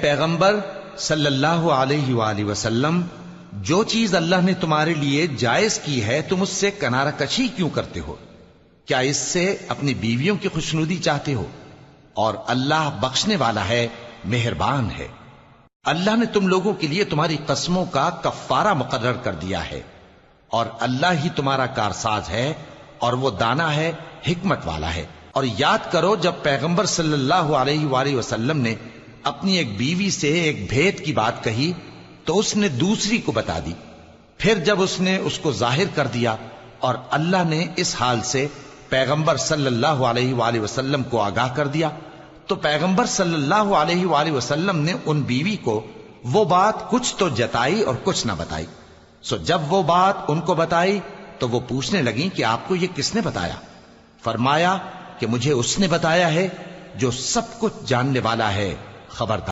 पैगंबर सल्लल्लाहु अलैहि वसल्लम, जो चीज अल्लाह ने तुम्हारे लिए जायज की है तुम उससे किनारा कशी क्यों करते हो? क्या इससे अपनी बीवियों की खुशनुदी चाहते हो? और अल्लाह बख्शने वाला है, मेहरबान है। अल्लाह ने तुम लोगों के लिए तुम्हारी कस्मों का कफ्फारा मुकर्रर कर दिया है और अल्लाह ही तुम्हारा कारसाज है और वो दाना है, हिकमत वाला है। और याद करो जब पैगंबर सल्लल्लाहु अलैहि वसल्लम ने अपनी एक बीवी से एक भेद की बात कही तो उसने दूसरी को बता दी। फिर जब उसने उसको जाहिर कर दिया और अल्लाह ने इस हाल से पैगंबर सल्लल्लाहु अलैहि वसल्लम को आगाह कर दिया तो पैगंबर सल्लल्लाहु अलैहि वसल्लम ने उन बीवी को वो बात कुछ तो जताई और कुछ ना बताई। सो जब वो बात उनको बताई तो वो पूछने लगी कि आपको ये किसने बताया? फरमाया कि मुझे उसने बताया है जो सब कुछ जानने वाला है, खबरदार।